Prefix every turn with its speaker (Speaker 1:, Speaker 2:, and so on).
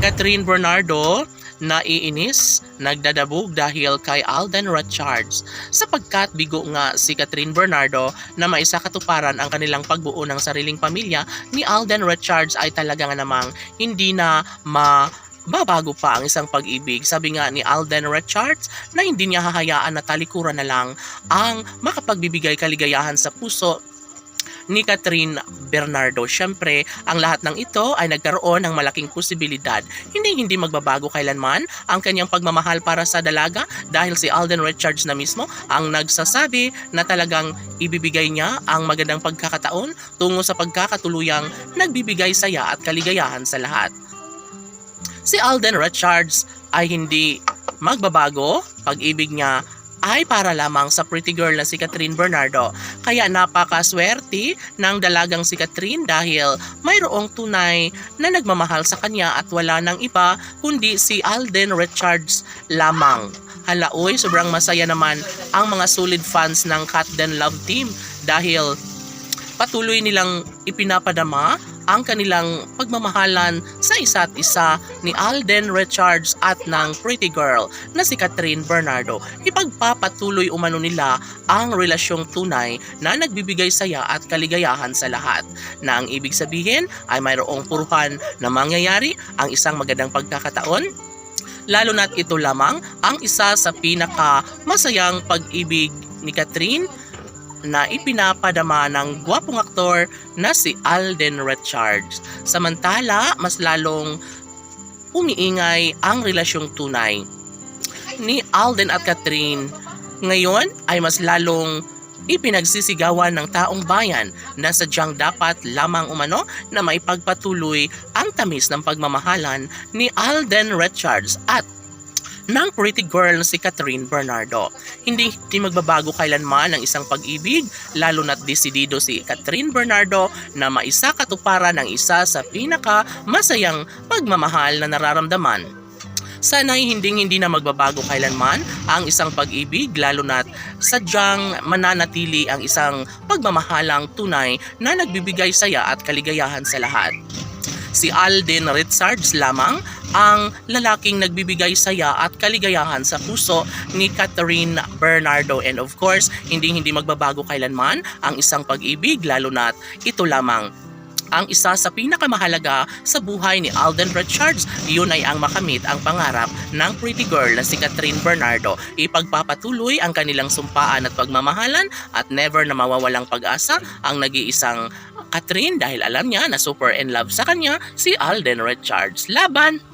Speaker 1: Catherine Bernardo naiinis, nagdadabog dahil kay Alden Richards sapagkat bigo nga si Catherine Bernardo na maisakatuparan ang kanilang pagbuo ng sariling pamilya ni Alden Richards ay talaga nga namang hindi na babago pa ang isang pag-ibig. Sabi nga ni Alden Richards na hindi niya hahayaan na talikuran na lang ang makapagbibigay kaligayahan sa puso ni Catherine Bernardo. Siyempre, ang lahat ng ito ay nagkaroon ng malaking posibilidad. Hindi magbabago kailanman ang kanyang pagmamahal para sa dalaga dahil si Alden Richards na mismo ang nagsasabi na talagang ibibigay niya ang magandang pagkakataon tungo sa pagkakatuluyang nagbibigay saya at kaligayahan sa lahat. Si Alden Richards ay hindi magbabago, pag-ibig niya ay para lamang sa pretty girl na si Catherine Bernardo. Kaya napakaswerte ng dalagang si Catherine dahil mayroong tunay na nagmamahal sa kanya at wala nang iba kundi si Alden Richards lamang. Hala oy, sobrang masaya naman ang mga solid fans ng Cat Den Love Team dahil patuloy nilang ipinapadama ang kanilang pagmamahalan sa isa't isa ni Alden Richards at ng pretty girl na si Catherine Bernardo. Ipagpapatuloy umano nila ang relasyong tunay na nagbibigay saya at kaligayahan sa lahat, na ang ibig sabihin ay mayroong puruhan na mangyayari ang isang magandang pagkakataon, lalo na't ito lamang ang isa sa pinaka masayang pag-ibig ni Catherine na ipinapadama ng gwapong aktor na si Alden Richards. Samantala, mas lalong umiingay ang relasyong tunay ni Alden at Catherine. Ngayon ay mas lalong ipinagsisigawan ng taong bayan na sadyang dapat lamang umano na maipagpatuloy ang tamis ng pagmamahalan ni Alden Richards at ng pretty girl na si Catherine Bernardo. Hindi magbabago kailanman ang isang pag-ibig, lalo na't desidido si Catherine Bernardo na maisakatuparan ang isa sa pinaka masayang pagmamahal na nararamdaman. Sana'y hindi na magbabago kailanman ang isang pag-ibig, lalo na't sadyang mananatili ang isang pagmamahalang tunay na nagbibigay saya at kaligayahan sa lahat. Si Alden Richards lamang ang lalaking nagbibigay saya at kaligayahan sa puso ni Catherine Bernardo, and of course, hindi magbabago kailanman ang isang pag-ibig, lalo na't ito lamang ang isa sa pinakamahalaga sa buhay ni Alden Richards. Yun ay ang makamit ang pangarap ng pretty girl na si Catherine Bernardo. Ipagpapatuloy ang kanilang sumpaan at pagmamahalan at never na mawawalang pag-asa ang nag-iisang Catherine dahil alam niya na super in love sa kanya si Alden Richards. Laban!